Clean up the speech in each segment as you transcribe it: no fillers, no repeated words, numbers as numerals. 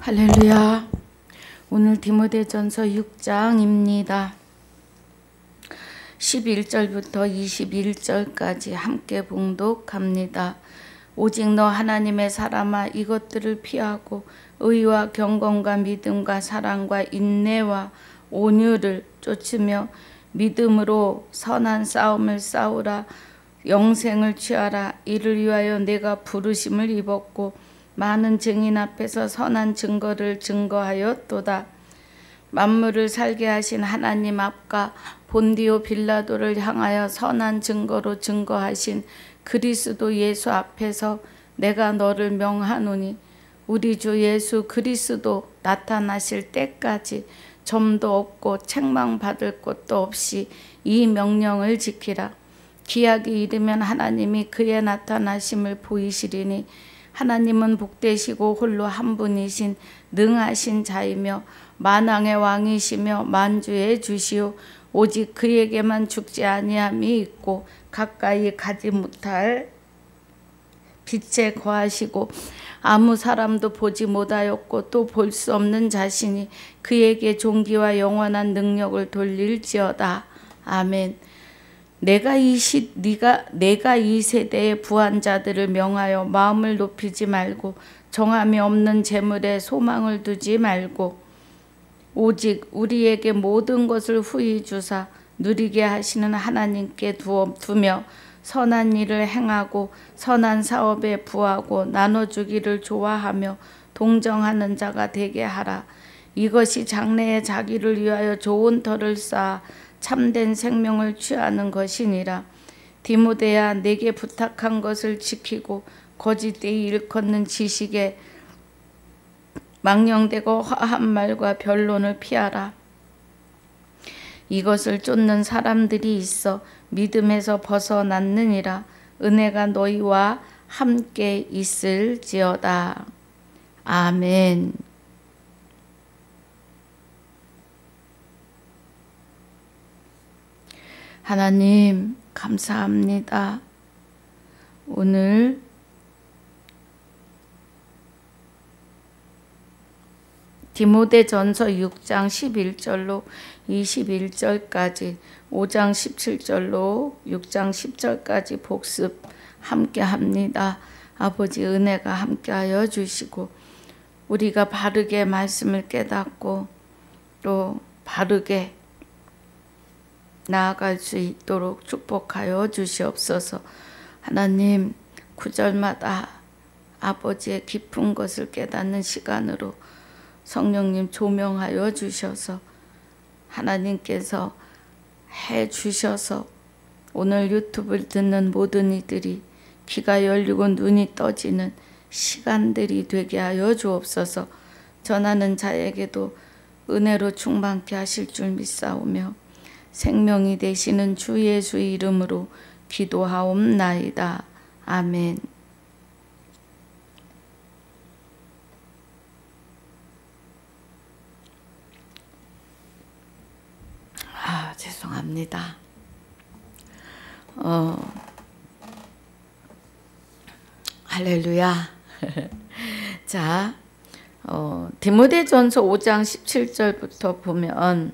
할렐루야. 오늘 디모데전서 6장입니다. 11절부터 21절까지 함께 봉독합니다. 오직 너 하나님의 사람아, 이것들을 피하고 의와 경건과 믿음과 사랑과 인내와 온유를 쫓으며 믿음으로 선한 싸움을 싸우라. 영생을 취하라. 이를 위하여 내가 부르심을 입었고 많은 증인 앞에서 선한 증거를 증거하였도다. 만물을 살게 하신 하나님 앞과 본디오 빌라도를 향하여 선한 증거로 증거하신 그리스도 예수 앞에서 내가 너를 명하노니, 우리 주 예수 그리스도 나타나실 때까지 점도 없고 책망받을 것도 없이 이 명령을 지키라. 기약이 이르면 하나님이 그의 나타나심을 보이시리니, 하나님은 복되시고 홀로 한 분이신 능하신 자이며 만왕의 왕이시며 만주의 주시오. 오직 그에게만 죽지 아니함이 있고 가까이 가지 못할 빛에 거하시고 아무 사람도 보지 못하였고 또 볼 수 없는 자신이 그에게 존귀와 영원한 능력을 돌릴지어다. 아멘. 내가 이 세대의 부한 자들을 명하여 마음을 높이지 말고 정함이 없는 재물에 소망을 두지 말고 오직 우리에게 모든 것을 후히 주사 누리게 하시는 하나님께 두며 선한 일을 행하고 선한 사업에 부하고 나눠주기를 좋아하며 동정하는 자가 되게 하라. 이것이 장래에 자기를 위하여 좋은 터를 쌓아 참된 생명을 취하는 것이니라. 디모데야, 내게 부탁한 것을 지키고 거짓되이 일컫는 지식에 망령되고 화한 말과 변론을 피하라. 이것을 쫓는 사람들이 있어 믿음에서 벗어났느니라. 은혜가 너희와 함께 있을지어다. 아멘. 하나님 감사합니다. 오늘 디모데전서 6장 11절로 21절까지 5장 17절로 6장 10절까지 복습 함께 합니다. 아버지, 은혜가 함께하여 주시고 우리가 바르게 말씀을 깨닫고 또 바르게 나아갈 수 있도록 축복하여 주시옵소서. 하나님, 구절마다 아버지의 깊은 것을 깨닫는 시간으로 성령님 조명하여 주셔서 하나님께서 해 주셔서 오늘 유튜브를 듣는 모든 이들이 귀가 열리고 눈이 떠지는 시간들이 되게 하여 주옵소서. 전하는 자에게도 은혜로 충만케 하실 줄 믿사오며 생명이 되시는 주 예수 이름으로 기도하옵나이다. 아멘. 죄송합니다. 할렐루야. 자, 디모데전서 5장 17절부터 보면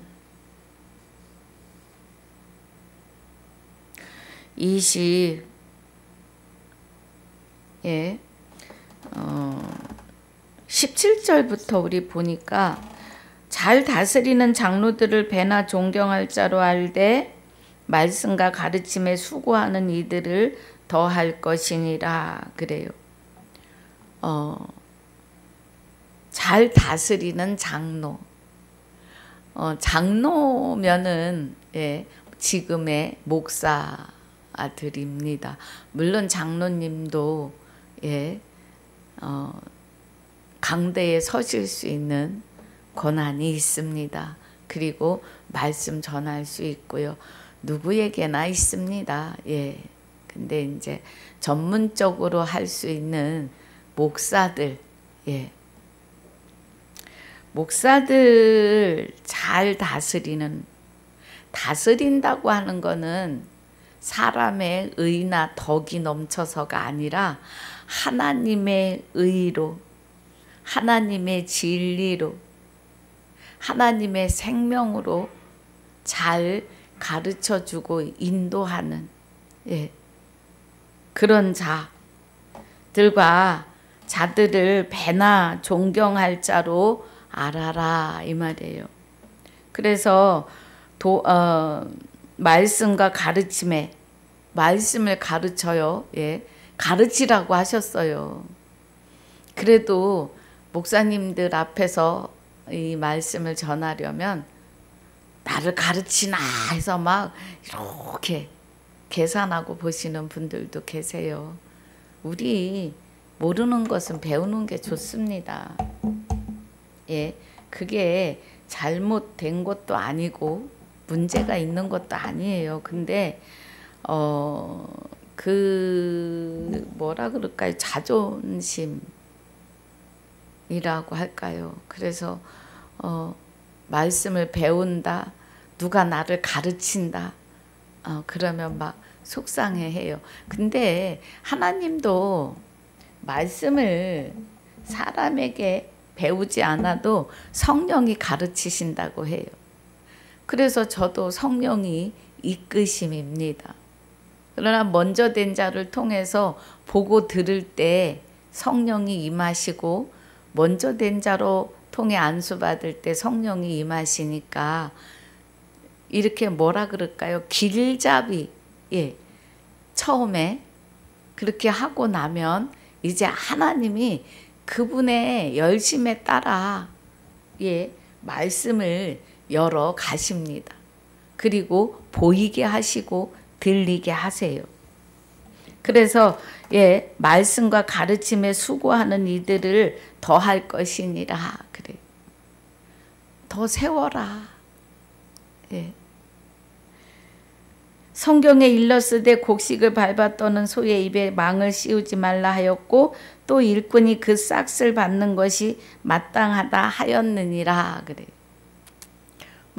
17절부터 우리 보니까 잘 다스리는 장로들을 배나 존경할 자로 알되 말씀과 가르침에 수고하는 이들을 더할 것이니라 그래요. 잘 다스리는 장로. 장로면은 지금의 목사들입니다. 물론 장로님도 강대에 서실 수 있는 권한이 있습니다. 그리고 말씀 전할 수 있고요. 누구에게나 있습니다. 근데 이제 전문적으로 할 수 있는 목사들, 목사들 잘 다스린다고 하는 거는 사람의 의나 덕이 넘쳐서가 아니라 하나님의 의로 하나님의 진리로 하나님의 생명으로 잘 가르쳐주고 인도하는 그런 자들과 자들을 배나 존경할 자로 알아라 이 말이에요. 그래서 말씀과 가르침에 말씀을 가르쳐요. 가르치라고 하셨어요. 그래도 목사님들 앞에서 이 말씀을 전하려면 나를 가르치나 해서 막 이렇게 계산하고 보시는 분들도 계세요. 우리 모르는 것은 배우는 게 좋습니다. 그게 잘못된 것도 아니고 문제가 있는 것도 아니에요. 근데 뭐라 그럴까요? 자존심이라고 할까요? 그래서 말씀을 배운다, 누가 나를 가르친다, 그러면 막 속상해해요. 근데 하나님도 말씀을 사람에게 배우지 않아도 성령이 가르치신다고 해요. 그래서 저도 성령이 이끄심입니다. 그러나 먼저 된 자를 통해서 보고 들을 때 성령이 임하시고 먼저 된 자로 통해 안수받을 때 성령이 임하시니까 이렇게 뭐라 그럴까요? 길잡이 처음에 그렇게 하고 나면 이제 하나님이 그분의 열심에 따라 말씀을 열어 가십니다. 그리고 보이게 하시고 들리게 하세요. 그래서 말씀과 가르침에 수고하는 이들을 더할 것이니라 그래. 더 세워라. 성경에 일렀으되 곡식을 밟아 떠는 소의 입에 망을 씌우지 말라 하였고 또 일꾼이 그 싹을 받는 것이 마땅하다 하였느니라 그래.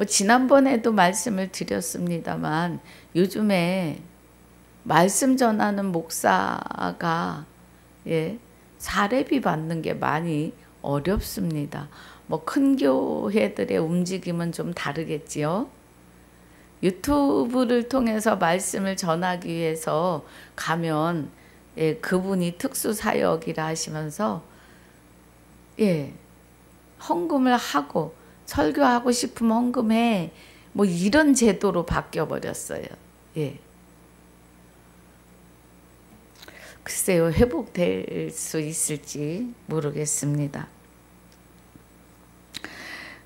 지난번에도 말씀을 드렸습니다만 요즘에 말씀 전하는 목사가 사례비 받는 게 많이 어렵습니다. 큰 교회들의 움직임은 좀 다르겠지요. 유튜브를 통해서 말씀을 전하기 위해서 가면 그분이 특수사역이라 하시면서 헌금을 하고 설교하고 싶으면 헌금해 이런 제도로 바뀌어버렸어요. 글쎄요, 회복될 수 있을지 모르겠습니다.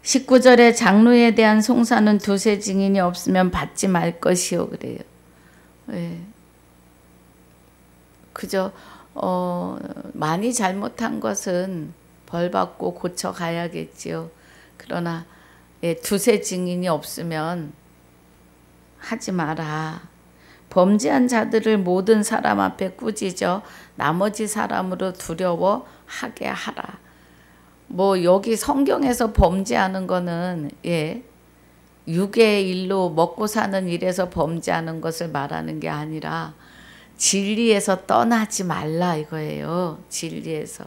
19절에 장로에 대한 송사는 두세 증인이 없으면 받지 말 것이요 그래요. 그저 많이 잘못한 것은 벌받고 고쳐가야겠지요. 그러나 두세 증인이 없으면 하지 마라. 범죄한 자들을 모든 사람 앞에 꾸짖어 나머지 사람으로 두려워하게 하라. 여기 성경에서 범죄하는 거는 육의 일로 먹고 사는 일에서 범죄하는 것을 말하는 게 아니라 진리에서 떠나지 말라 이거예요. 진리에서.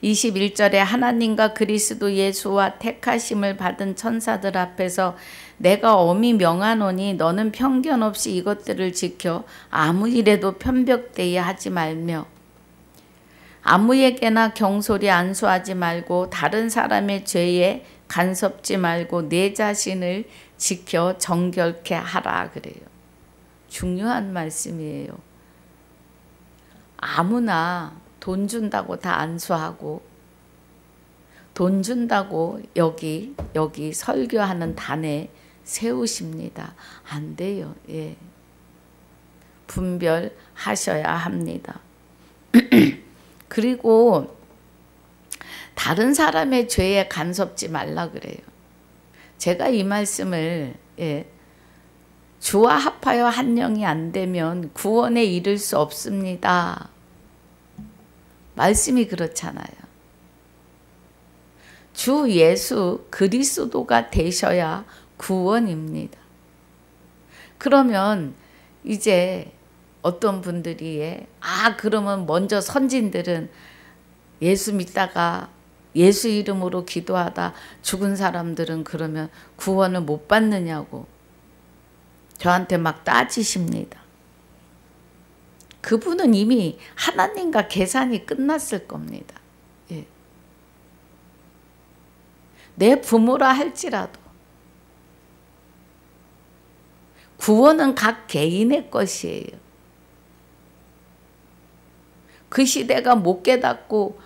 21절에 하나님과 그리스도 예수와 택하심을 받은 천사들 앞에서 내가 엄히 명하노니 너는 편견 없이 이것들을 지켜 아무 일에도 편벽되게 하지 말며 아무에게나 경솔히 안수하지 말고 다른 사람의 죄에 간섭지 말고 내 자신을 지켜 정결케 하라 그래요. 중요한 말씀이에요. 아무나 돈 준다고 다 안수하고 돈 준다고 여기 설교하는 단에 세우십니다. 안 돼요. 분별하셔야 합니다. 그리고 다른 사람의 죄에 간섭지 말라 그래요. 제가 이 말씀을 주와 합하여 한 영이 안 되면 구원에 이를 수 없습니다. 말씀이 그렇잖아요. 주 예수 그리스도가 되셔야 구원입니다. 그러면 이제 어떤 분들이 그러면 먼저 선진들은 예수 믿다가 예수 이름으로 기도하다 죽은 사람들은 그러면 구원을 못 받느냐고 저한테 막 따지십니다. 그분은 이미 하나님과 계산이 끝났을 겁니다. 예. 내 부모라 할지라도 구원은 각 개인의 것이에요. 그 시대가 못 깨닫고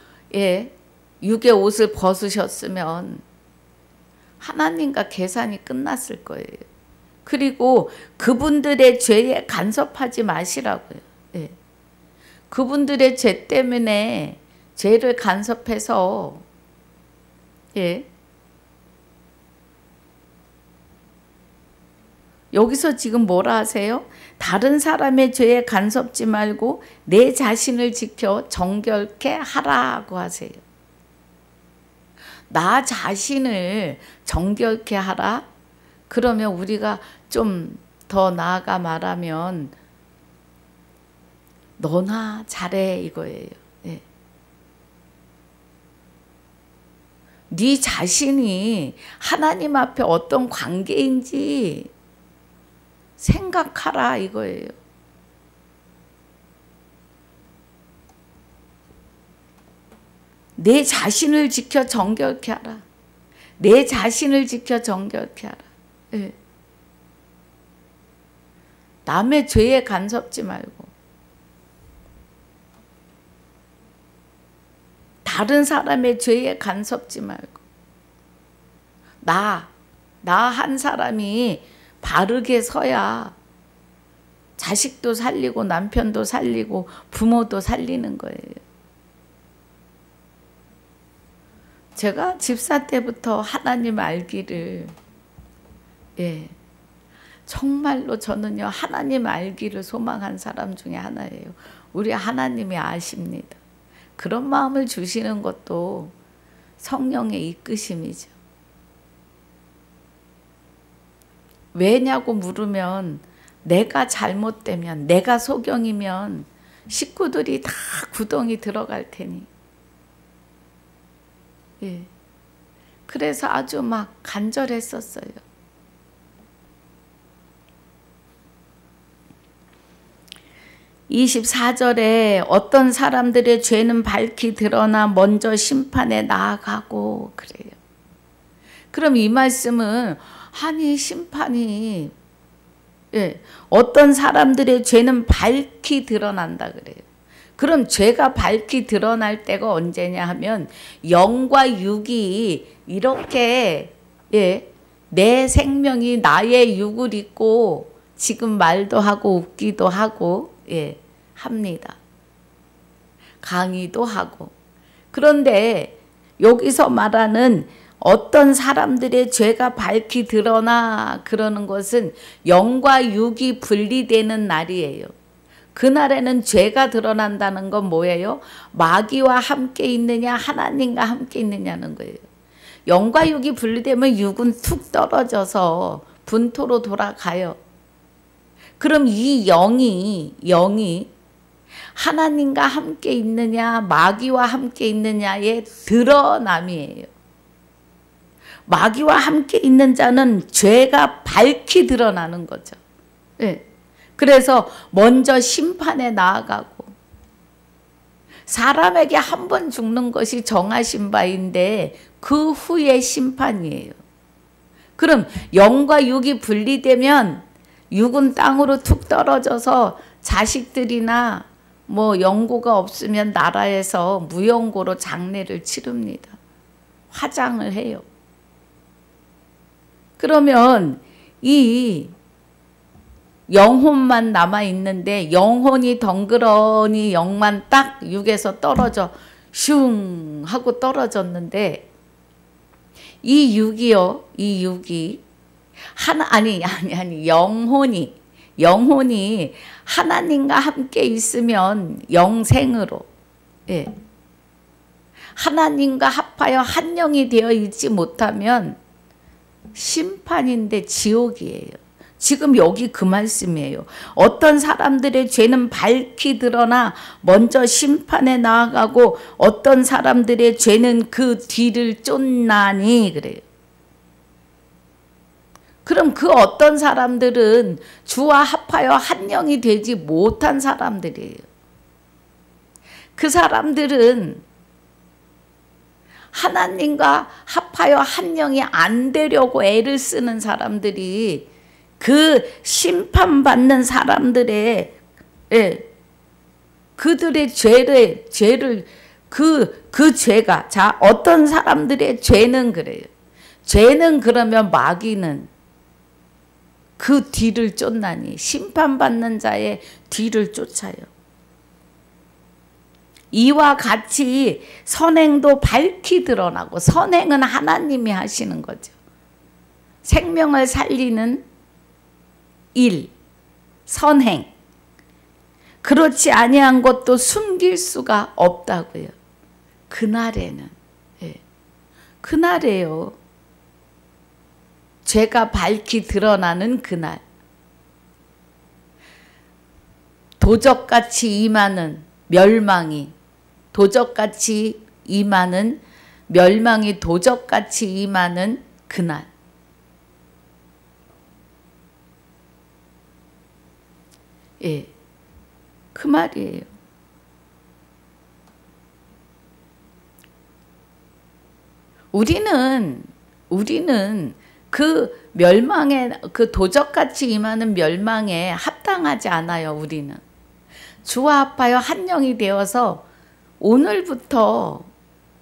육의 옷을 벗으셨으면 하나님과 계산이 끝났을 거예요. 그리고 그분들의 죄에 간섭하지 마시라고요. 예. 그분들의 죄 때문에 죄를 간섭해서 여기서 지금 뭐라 하세요? 다른 사람의 죄에 간섭지 말고 내 자신을 지켜 정결케 하라고 하세요. 나 자신을 정결케 하라? 그러면 우리가 좀 더 나아가 말하면 너나 잘해 이거예요. 네. 네 자신이 하나님 앞에 어떤 관계인지 생각하라 이거예요. 내 자신을 지켜 정결케 하라. 내 자신을 지켜 정결케 하라. 네. 남의 죄에 간섭지 말고 다른 사람의 죄에 간섭지 말고 나 한 사람이 바르게 서야 자식도 살리고 남편도 살리고 부모도 살리는 거예요. 제가 집사 때부터 하나님 알기를 정말로 저는요 하나님 알기를 소망한 사람 중에 하나예요. 우리 하나님이 아십니다. 그런 마음을 주시는 것도 성령의 이끄심이죠. 왜냐고 물으면 내가 잘못되면 내가 소경이면 식구들이 다 구덩이 들어갈 테니 그래서 아주 막 간절했었어요. 24절에 어떤 사람들의 죄는 밝히 드러나 먼저 심판에 나아가고 그래요. 그럼 이 말씀은 아니 심판이 어떤 사람들의 죄는 밝히 드러난다 그래요. 그럼 죄가 밝히 드러날 때가 언제냐 하면 영과 육이 이렇게 내 생명이 나의 육을 입고 지금 말도 하고 웃기도 하고 합니다. 강의도 하고. 그런데 여기서 말하는 어떤 사람들의 죄가 밝히 드러나 그러는 것은 영과 육이 분리되는 날이에요. 그날에는 죄가 드러난다는 건 뭐예요? 마귀와 함께 있느냐 하나님과 함께 있느냐는 거예요. 영과 육이 분리되면 육은 툭 떨어져서 분토로 돌아가요. 그럼 이 영이 하나님과 함께 있느냐 마귀와 함께 있느냐의 드러남이에요. 마귀와 함께 있는 자는 죄가 밝히 드러나는 거죠. 그래서 먼저 심판에 나아가고 사람에게 한 번 죽는 것이 정하신 바인데 그 후에 심판이에요. 그럼 영과 육이 분리되면 육은 땅으로 툭 떨어져서 자식들이나 뭐 연고가 없으면 나라에서 무연고로 장례를 치릅니다. 화장을 해요. 그러면 이 영혼만 남아있는데 영혼이 덩그러니 영만 딱 육에서 떨어져 슝 하고 떨어졌는데 이 육이요. 이 육이 영혼이 하나님과 함께 있으면 영생으로 하나님과 합하여 한 영이 되어 있지 못하면 심판인데 지옥이에요. 지금 여기 그 말씀이에요. 어떤 사람들의 죄는 밝히 드러나 먼저 심판에 나아가고 어떤 사람들의 죄는 그 뒤를 쫓나니 그래요. 그럼 그 어떤 사람들은 주와 합하여 한 영이 되지 못한 사람들이에요. 그 사람들은 하나님과 합하여 한 영이 안 되려고 애를 쓰는 사람들이 그 심판받는 사람들의 그들의 죄를 그 죄가 자 어떤 사람들의 죄는 그래요. 죄는 그러면 마귀는 그 뒤를 쫓나니 심판받는 자의 뒤를 쫓아요. 이와 같이 선행도 밝히 드러나고 선행은 하나님이 하시는 거죠. 생명을 살리는 일, 선행. 그렇지 아니한 것도 숨길 수가 없다고요. 그날에는 그날에요. 죄가 밝히 드러나는 그날. 도적같이 임하는 멸망이 도적같이 임하는 멸망이 도적같이 임하는 그날. 예, 그 말이에요. 우리는 그 멸망에 그 도적같이 임하는 멸망에 합당하지 않아요. 우리는 주와 합하여 한 영이 되어서 오늘부터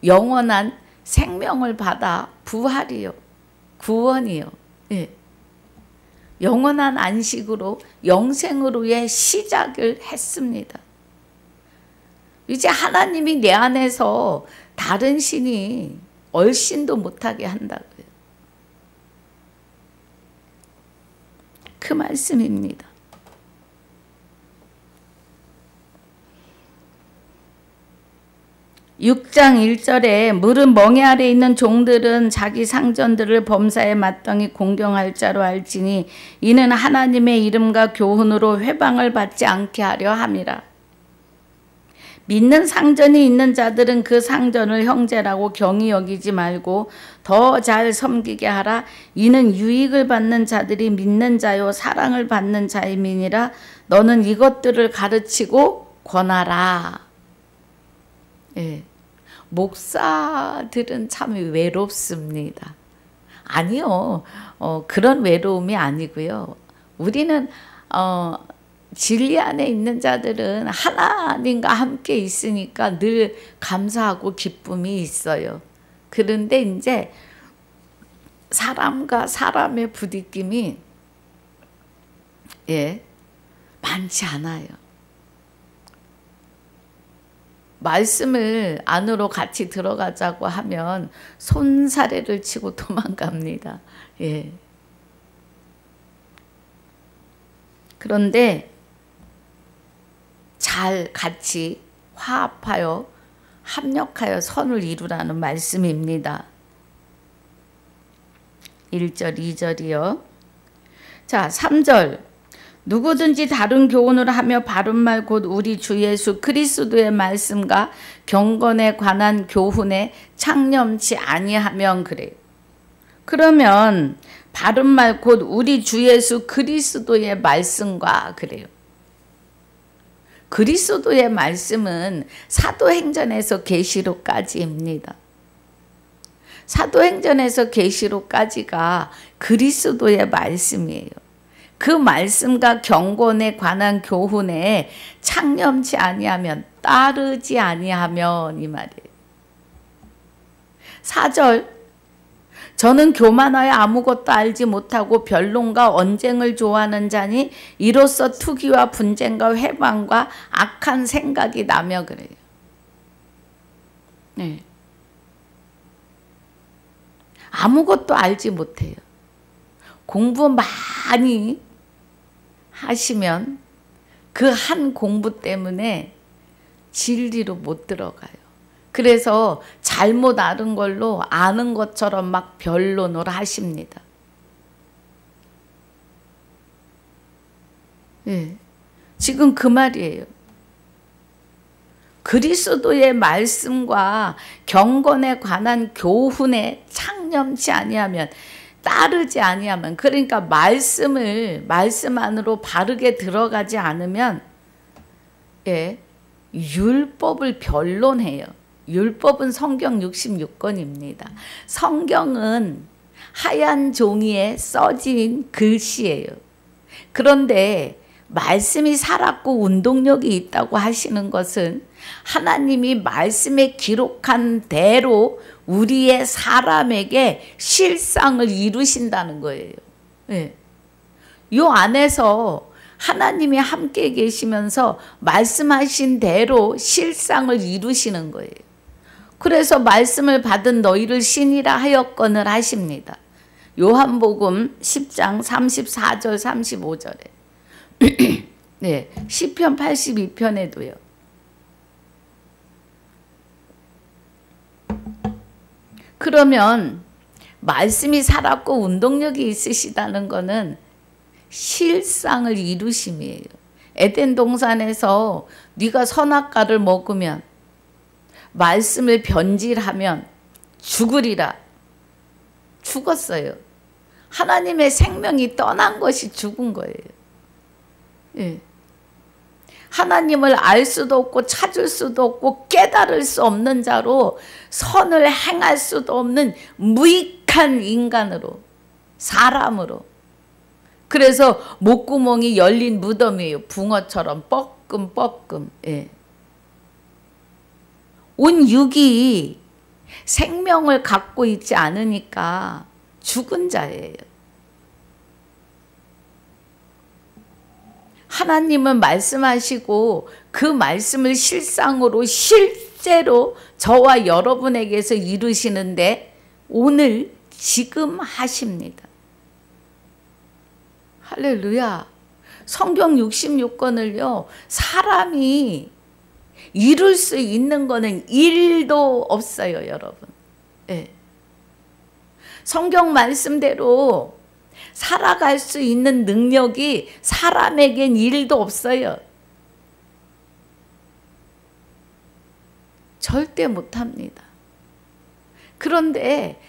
영원한 생명을 받아 부활이요, 구원이요. 예. 영원한 안식으로 영생으로의 시작을 했습니다. 이제 하나님이 내 안에서 다른 신이 얼씬도 못하게 한다고요. 그 말씀입니다. 6장 1절에 무릇 멍에 아래 있는 종들은 자기 상전들을 범사에 마땅히 공경할 자로 알지니 이는 하나님의 이름과 교훈으로 회방을 받지 않게 하려 함이라. 믿는 상전이 있는 자들은 그 상전을 형제라고 경히 여기지 말고 더 잘 섬기게 하라. 이는 유익을 받는 자들이 믿는 자요 사랑을 받는 자임이니라. 너는 이것들을 가르치고 권하라. 예. 목사들은 참 외롭습니다. 아니요. 그런 외로움이 아니고요. 우리는 진리 안에 있는 자들은 하나님과 함께 있으니까 늘 감사하고 기쁨이 있어요. 그런데 이제 사람과 사람의 부딪힘이 많지 않아요. 말씀을 안으로 같이 들어가자고 하면 손사래를 치고 도망갑니다. 예. 그런데 잘 같이 화합하여 합력하여 선을 이루라는 말씀입니다. 1절, 2절이요. 자, 3절. 누구든지 다른 교훈을 하며 바른 말 곧 우리 주 예수 그리스도의 말씀과 경건에 관한 교훈에 창념치 아니하면 그래요. 그러면 바른 말 곧 우리 주 예수 그리스도의 말씀과 그래요. 그리스도의 말씀은 사도행전에서 계시록까지입니다. 사도행전에서 계시록까지가 그리스도의 말씀이에요. 그 말씀과 경건에 관한 교훈에 창념치 아니하면 따르지 아니하면 이 말이에요. 4절 저는 교만하여 아무것도 알지 못하고 변론과 언쟁을 좋아하는 자니 이로써 투기와 분쟁과 회방과 악한 생각이 나며 그래요. 네. 아무것도 알지 못해요. 공부 많이 하시면 그 한 공부 때문에 진리로 못 들어가요. 그래서 잘못 아는 걸로 아는 것처럼 막 변론을 하십니다. 예. 지금 그 말이에요. 그리스도의 말씀과 경건에 관한 교훈에 창념치 아니하면, 따르지 아니하면, 그러니까 말씀 안으로 바르게 들어가지 않으면, 예, 율법을 변론해요. 율법은 성경 66권입니다. 성경은 하얀 종이에 써진 글씨예요. 그런데 말씀이 살았고 운동력이 있다고 하시는 것은 하나님이 말씀에 기록한 대로 우리의 사람에게 실상을 이루신다는 거예요. 네. 요 안에서 하나님이 함께 계시면서 말씀하신 대로 실상을 이루시는 거예요. 그래서 말씀을 받은 너희를 신이라 하였거늘 하십니다. 요한복음 10장 34절 35절에 네, 시편 82편에도요. 그러면 말씀이 살았고 운동력이 있으시다는 것은 실상을 이루심이에요. 에덴 동산에서 네가 선악과를 먹으면, 말씀을 변질하면 죽으리라. 죽었어요. 하나님의 생명이 떠난 것이 죽은 거예요. 예. 하나님을 알 수도 없고 찾을 수도 없고 깨달을 수 없는 자로, 선을 행할 수도 없는 무익한 인간으로, 사람으로. 그래서 목구멍이 열린 무덤이에요. 붕어처럼 뻐끔뻐끔. 예. 온 육이 생명을 갖고 있지 않으니까 죽은 자예요. 하나님은 말씀하시고 그 말씀을 실상으로 실제로 저와 여러분에게서 이루시는데 오늘 지금 하십니다. 할렐루야. 성경 66권을요. 사람이 이룰 수 있는 거는 1도 없어요, 여러분. 네. 성경 말씀대로 살아갈 수 있는 능력이 사람에겐 1도 없어요. 절대 못합니다. 그런데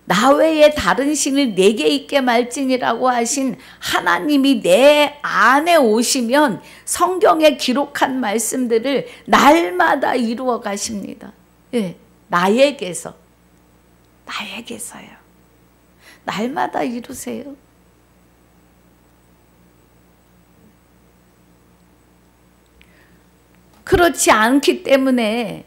나 외에 다른 신을 내게 있게 말지니라고 하신 하나님이 내 안에 오시면 성경에 기록한 말씀들을 날마다 이루어 가십니다. 예, 나에게서요. 날마다 이루세요. 그렇지 않기 때문에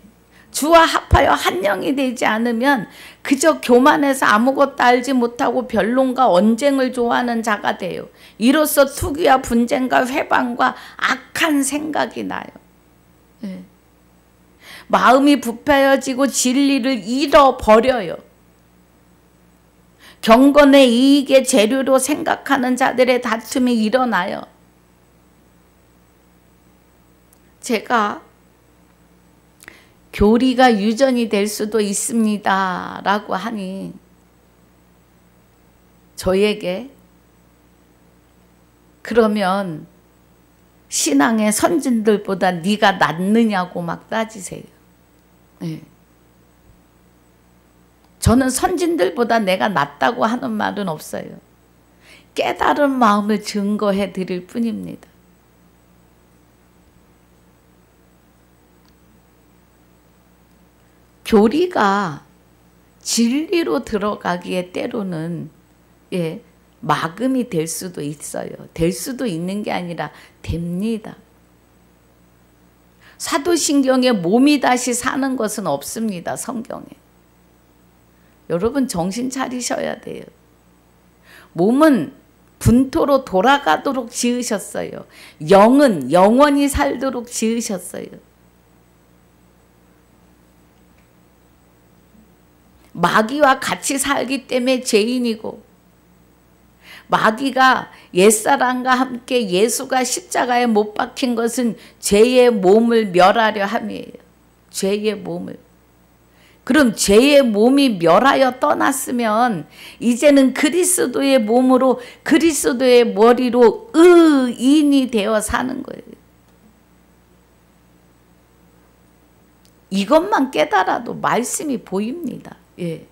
주와 합하여 한 영이 되지 않으면 그저 교만해서 아무것도 알지 못하고 변론과 언쟁을 좋아하는 자가 돼요. 이로써 투기와 분쟁과 회방과 악한 생각이 나요. 네. 마음이 부패해지고 진리를 잃어버려요. 경건의 이익의 재료로 생각하는 자들의 다툼이 일어나요. 제가 교리가 유전이 될 수도 있습니다 라고 하니 저에게 그러면 신앙의 선진들보다 네가 낫느냐고 막 따지세요. 네. 저는 선진들보다 내가 낫다고 하는 말은 없어요. 깨달은 마음을 증거해 드릴 뿐입니다. 교리가 진리로 들어가기에 때로는 막음이 될 수도 있어요. 될 수도 있는 게 아니라 됩니다. 사도신경에 몸이 다시 사는 것은 없습니다. 성경에. 여러분 정신 차리셔야 돼요. 몸은 분토로 돌아가도록 지으셨어요. 영은 영원히 살도록 지으셨어요. 마귀와 같이 살기 때문에 죄인이고, 마귀가 옛사람과 함께 예수가 십자가에 못 박힌 것은 죄의 몸을 멸하려 함이에요. 죄의 몸을. 그럼 죄의 몸이 멸하여 떠났으면 이제는 그리스도의 몸으로 그리스도의 머리로 의인이 되어 사는 거예요. 이것만 깨달아도 말씀이 보입니다. 예.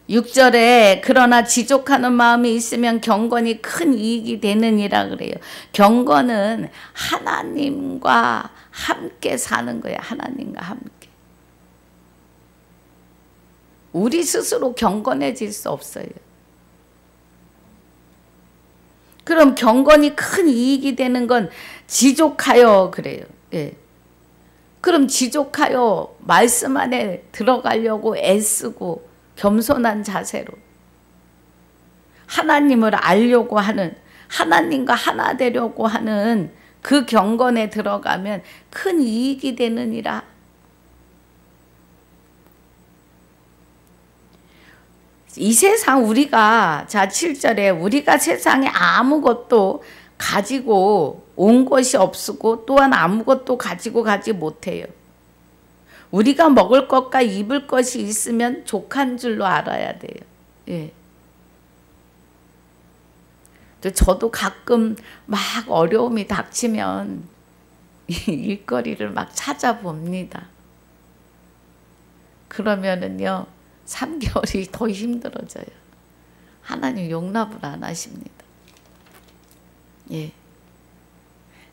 (6절에) 그러나 지족하는 마음이 있으면 경건이 큰 이익이 되느니라 그래요. 경건은 하나님과 함께 사는 거예요. 하나님과 함께. 우리 스스로 경건해질 수 없어요. 그럼 경건이 큰 이익이 되는 건 지족하여 그래요. 예. 그럼 지족하여 말씀 안에 들어가려고 애쓰고 겸손한 자세로 하나님을 알려고 하는, 하나님과 하나 되려고 하는 그 경건에 들어가면 큰 이익이 되느니라. 이 세상 우리가, 자 7절에 우리가 세상에 아무것도 가지고 온 것이 없고 또한 아무것도 가지고 가지 못해요. 우리가 먹을 것과 입을 것이 있으면 족한 줄로 알아야 돼요. 예. 저도 가끔 막 어려움이 닥치면 일거리를 막 찾아봅니다. 그러면은요 3개월이 더 힘들어져요. 하나님 용납을 안 하십니다. 예.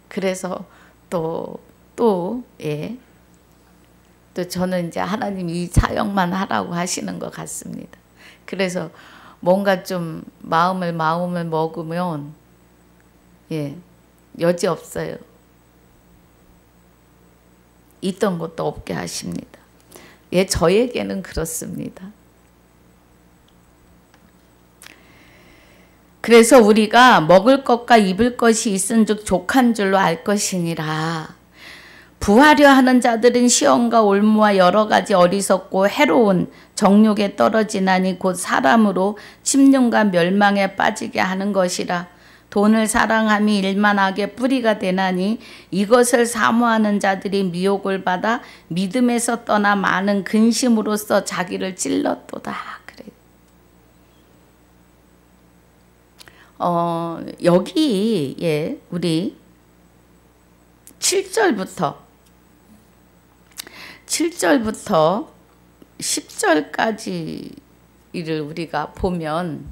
그래서 예. 또 저는 이제 하나님 이 사역만 하라고 하시는 것 같습니다. 그래서 뭔가 좀 마음을 먹으면 예, 여지 없어요. 있던 것도 없게 하십니다. 예, 저에게는 그렇습니다. 그래서 우리가 먹을 것과 입을 것이 있은즉 족한 줄로 알 것이니라. 부하려 하는 자들은 시험과 올무와 여러 가지 어리석고 해로운 정욕에 떨어지나니 곧 사람으로 침륜과 멸망에 빠지게 하는 것이라. 돈을 사랑함이 일만하게 뿌리가 되나니 이것을 사모하는 자들이 미혹을 받아 믿음에서 떠나 많은 근심으로써 자기를 찔렀도다. 그래요. 여기 예, 우리 7절부터 10절까지를 우리가 보면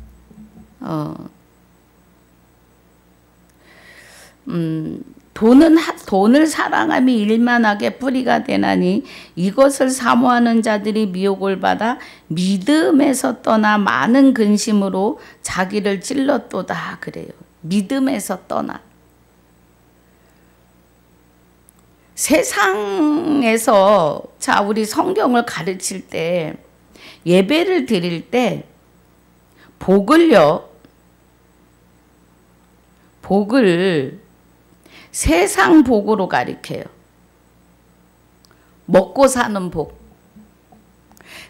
돈을 사랑함이 일만하게 뿌리가 되나니 이것을 사모하는 자들이 미혹을 받아 믿음에서 떠나 많은 근심으로 자기를 찔렀도다. 그래요. 믿음에서 떠나. 세상에서 자 우리 성경을 가르칠 때 예배를 드릴 때 복을 세상 복으로 가리켜요. 먹고 사는 복.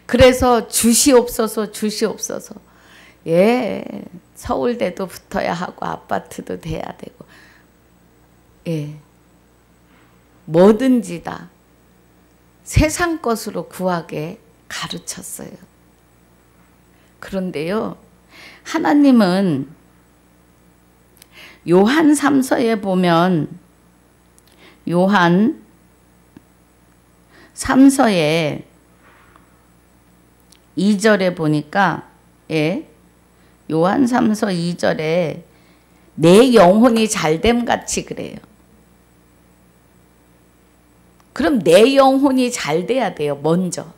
그래서 주시옵소서 주시옵소서. 예, 서울대도 붙어야 하고 아파트도 돼야 되고 예. 뭐든지 다 세상 것으로 구하게 가르쳤어요. 그런데요, 하나님은 요한 3서에 보면 요한 3서에 2절에 보니까 예, 요한 3서 2절에 내 영혼이 잘됨 같이 그래요. 그럼 내 영혼이 잘 돼야 돼요. 먼저.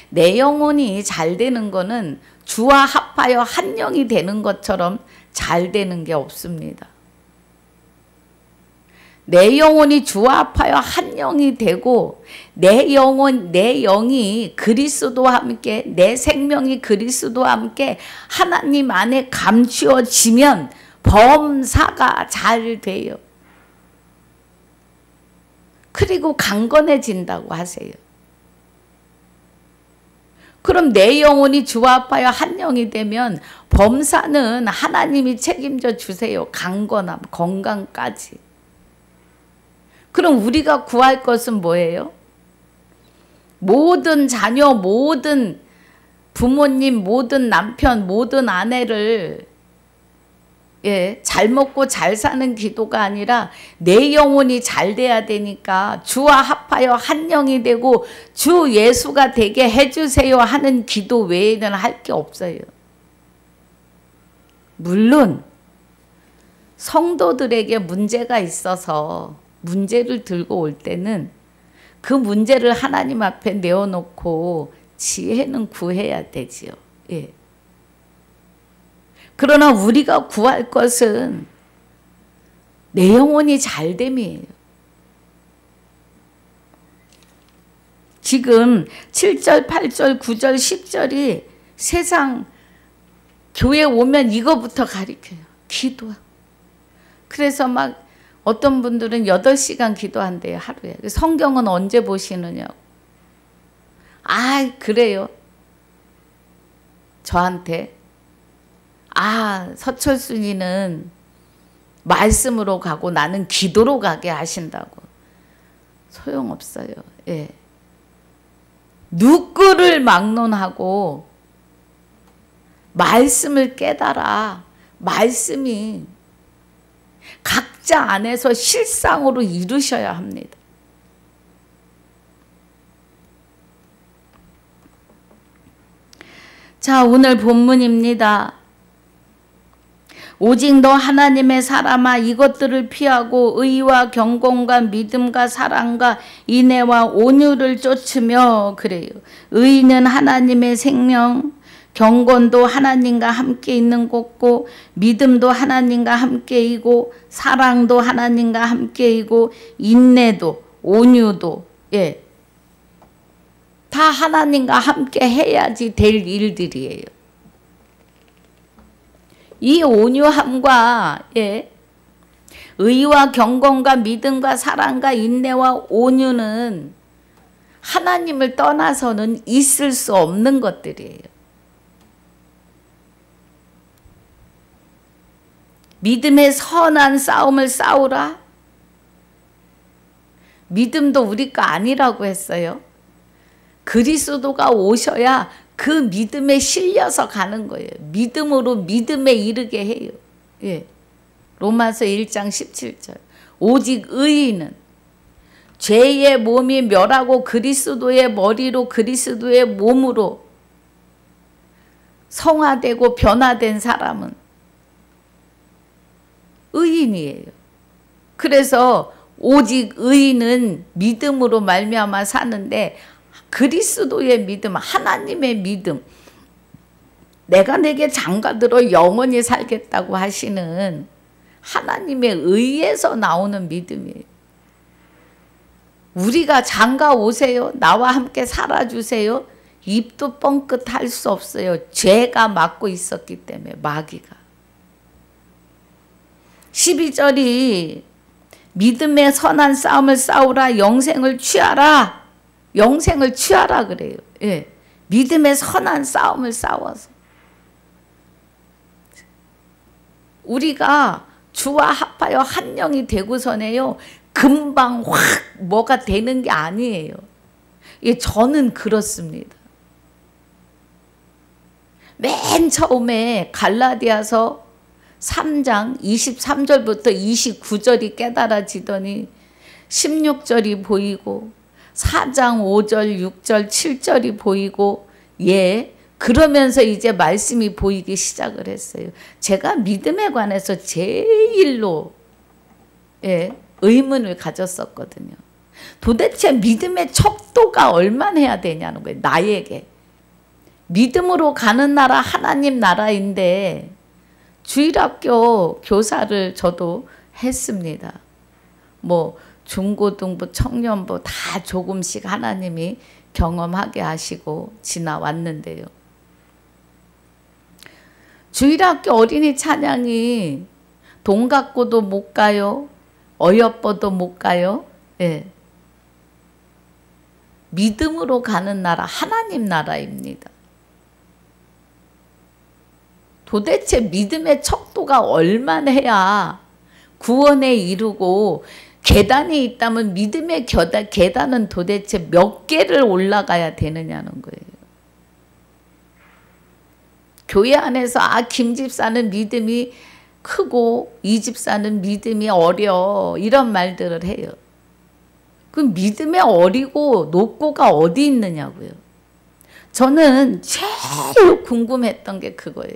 내 영혼이 잘 되는 거는 주와 합하여 한 영이 되는 것처럼 잘 되는 게 없습니다. 내 영혼이 주와 합하여 한 영이 되고 내 영이 그리스도와 함께 내 생명이 그리스도와 함께 하나님 안에 감추어지면 범사가 잘 돼요. 그리고 강건해진다고 하세요. 그럼 내 영혼이 주와 합하여 한 영이 되면 범사는 하나님이 책임져 주세요. 강건함, 건강까지. 그럼 우리가 구할 것은 뭐예요? 모든 자녀, 모든 부모님, 모든 남편, 모든 아내를 잘 먹고 잘 사는 기도가 아니라 내 영혼이 잘 돼야 되니까 주와 합하여 한 영이 되고 주 예수가 되게 해주세요 하는 기도 외에는 할 게 없어요. 물론 성도들에게 문제가 있어서 문제를 들고 올 때는 그 문제를 하나님 앞에 내어놓고 지혜는 구해야 되지요. 예. 그러나 우리가 구할 것은 내 영혼이 잘됨이에요. 지금 7절, 8절, 9절, 10절이 세상 교회 오면 이거부터 가르쳐요. 기도하고. 그래서 막 어떤 분들은 8시간 기도한대요, 하루에. 성경은 언제 보시느냐고. 아, 그래요. 저한테. 서철순이는 말씀으로 가고 나는 기도로 가게 하신다고. 소용없어요. 예. 누구를 막론하고 말씀을 깨달아. 말씀이 각자 안에서 실상으로 이루셔야 합니다. 자, 오늘 본문입니다. 오직 너 하나님의 사람아 이것들을 피하고 의와 경건과 믿음과 사랑과 인애와 온유를 쫓으며 그래요. 의는 하나님의 생명, 경건도 하나님과 함께 있는 곳고 믿음도 하나님과 함께이고 사랑도 하나님과 함께이고 인내도 온유도 다 하나님과 함께 해야지 될 일들이에요. 이 온유함과 의와 경건과 믿음과 사랑과 인내와 온유는 하나님을 떠나서는 있을 수 없는 것들이에요. 믿음의 선한 싸움을 싸우라. 믿음도 우리 거 아니라고 했어요. 그리스도가 오셔야 그 믿음에 실려서 가는 거예요. 믿음으로 믿음에 이르게 해요. 로마서 1장 17절. 오직 의인은 죄의 몸이 멸하고 그리스도의 머리로 그리스도의 몸으로 성화되고 변화된 사람은 의인이에요. 그래서 오직 의인은 믿음으로 말미암아 사는데 그리스도의 믿음, 하나님의 믿음, 내가 내게 장가들어 영원히 살겠다고 하시는 하나님의 의에서 나오는 믿음이에요. 우리가 장가 오세요. 나와 함께 살아주세요. 입도 뻥끗할 수 없어요. 죄가 막고 있었기 때문에 마귀가. 12절이 믿음의 선한 싸움을 싸우라 영생을 취하라. 영생을 취하라 그래요. 믿음의 선한 싸움을 싸워서 우리가 주와 합하여 한 영이 되고서네요. 금방 확 뭐가 되는 게 아니에요. 저는 그렇습니다. 맨 처음에 갈라디아서 3장 23절부터 29절이 깨달아지더니 16절이 보이고 4장 5절 6절 7절이 보이고 그러면서 이제 말씀이 보이기 시작을 했어요. 제가 믿음에 관해서 제일로 의문을 가졌었거든요. 도대체 믿음의 척도가 얼마나 해야 되냐는 거예요. 나에게. 믿음으로 가는 나라 하나님 나라인데 주일학교 교사를 저도 했습니다. 뭐 중고등부, 청년부 다 조금씩 하나님이 경험하게 하시고 지나왔는데요. 주일학교 어린이 찬양이 돈 갖고도 못 가요. 어여뻐도 못 가요. 믿음으로 가는 나라 하나님 나라입니다. 도대체 믿음의 척도가 얼마나 해야 구원에 이르고 계단이 있다면 믿음의 계단은 도대체 몇 개를 올라가야 되느냐는 거예요. 교회 안에서 김 집사는 믿음이 크고 이 집사는 믿음이 어려 이런 말들을 해요. 그 믿음에 어리고 높고가 어디 있느냐고요. 저는 제일 궁금했던 게 그거예요.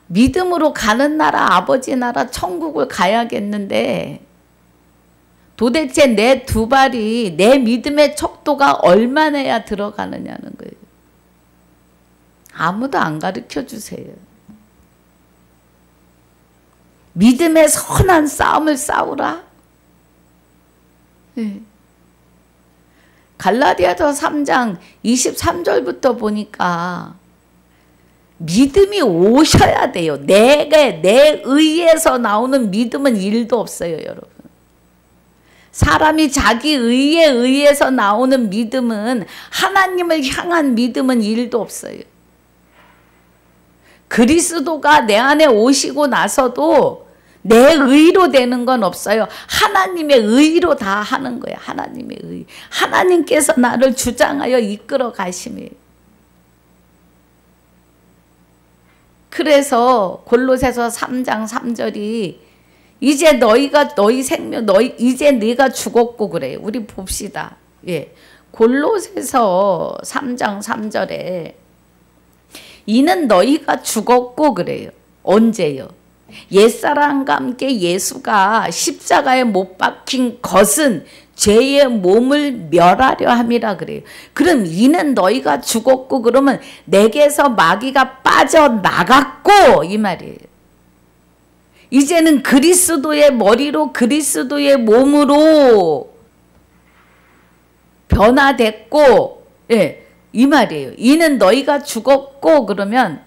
믿음으로 가는 나라, 아버지 나라 천국을 가야겠는데 도대체 내 두 발이 내 믿음의 척도가 얼마나 해야 들어가느냐는 거예요. 아무도 안 가르쳐 주세요. 믿음의 선한 싸움을 싸우라. 네. 갈라디아서 3장 23절부터 보니까 믿음이 오셔야 돼요. 내 의에서 나오는 믿음은 일도 없어요, 여러분. 사람이 자기 의에 의해서 나오는 믿음은, 하나님을 향한 믿음은 일도 없어요. 그리스도가 내 안에 오시고 나서도 내 의로 되는 건 없어요. 하나님의 의로 다 하는 거예요. 하나님의 의. 하나님께서 나를 주장하여 이끌어 가심이에요. 그래서 골로새서 3장 3절이 이제 너희 생명, 이제 네가 죽었고 그래요. 우리 봅시다. 예. 골로새서 3장 3절에 이는 너희가 죽었고 그래요. 언제요? 옛사람과 함께 예수가 십자가에 못 박힌 것은 죄의 몸을 멸하려 함이라 그래요. 그럼 이는 너희가 죽었고 그러면 내게서 마귀가 빠져나갔고 이 말이에요. 이제는 그리스도의 머리로 그리스도의 몸으로 변화됐고, 예, 이 말이에요. 이는 너희가 죽었고 그러면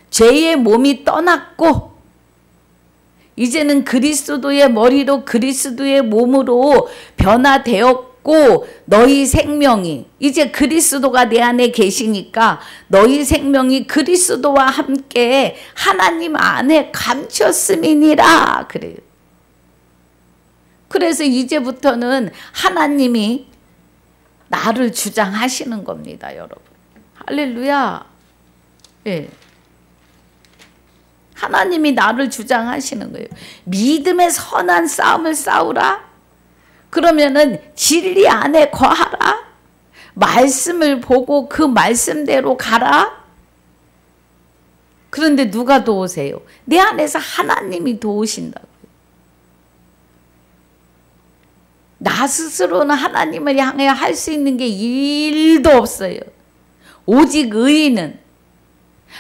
죄의 몸이 떠났고 이제는 그리스도의 머리로 그리스도의 몸으로 변화되었고 너희 생명이 이제 그리스도가 내 안에 계시니까 너희 생명이 그리스도와 함께 하나님 안에 감췄음이니라 그래요. 그래서 이제부터는 하나님이 나를 주장하시는 겁니다, 여러분. 할렐루야. 예. 하나님이 나를 주장하시는 거예요. 믿음의 선한 싸움을 싸우라. 그러면은 진리 안에 거하라. 말씀을 보고 그 말씀대로 가라. 그런데 누가 도우세요? 내 안에서 하나님이 도우신다고요. 나 스스로는 하나님을 향해 할 수 있는 게 일도 없어요. 오직 의인은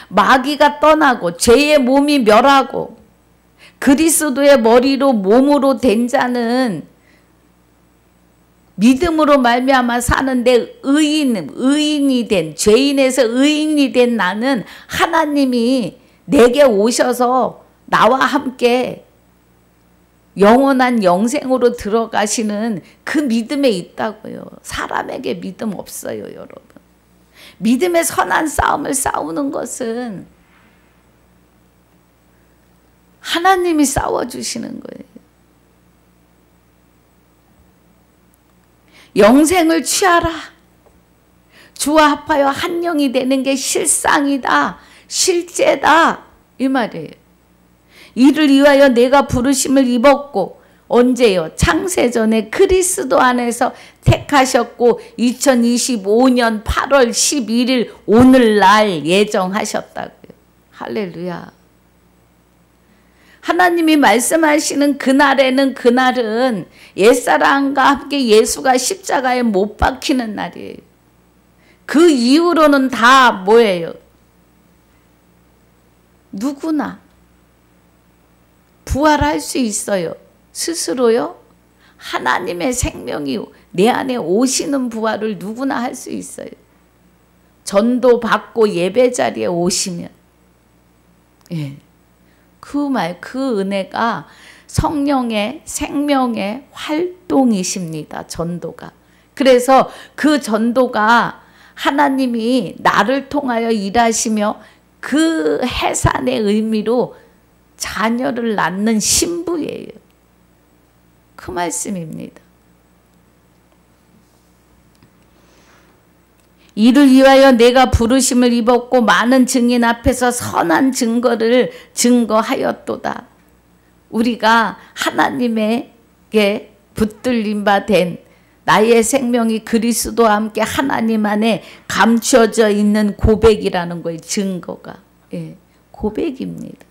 마귀가 떠나고 죄의 몸이 멸하고 그리스도의 머리로 몸으로 된 자는 믿음으로 말미암아 사는데 의인이 된 죄인에서 의인이 된 나는 하나님이 내게 오셔서 나와 함께 영원한 영생으로 들어가시는 그 믿음에 있다고요. 사람에게 믿음 없어요, 여러분. 믿음의 선한 싸움을 싸우는 것은 하나님이 싸워주시는 거예요. 영생을 취하라. 주와 합하여 한 영이 되는 게 실상이다. 실제다. 이 말이에요. 이를 위하여 내가 부르심을 입었고 언제요? 창세전에 그리스도 안에서 택하셨고 2025년 8월 11일 오늘날 예정하셨다고요. 할렐루야. 하나님이 말씀하시는 그날은 옛사람과 함께 예수가 십자가에 못 박히는 날이에요. 그 이후로는 다 뭐예요? 누구나 부활할 수 있어요. 스스로요? 하나님의 생명이 내 안에 오시는 부활을 누구나 할 수 있어요. 전도 받고 예배 자리에 오시면. 예. 그 은혜가 성령의 생명의 활동이십니다. 전도가. 그래서 그 전도가 하나님이 나를 통하여 일하시며 그 해산의 의미로 자녀를 낳는 신부예요. 그 말씀입니다. 이를 위하여 내가 부르심을 입었고 많은 증인 앞에서 선한 증거를 증거하였도다. 우리가 하나님에게 붙들림 바 된 나의 생명이 그리스도와 함께 하나님 안에 감추어져 있는 고백이라는 거예요. 증거가. 예, 고백입니다.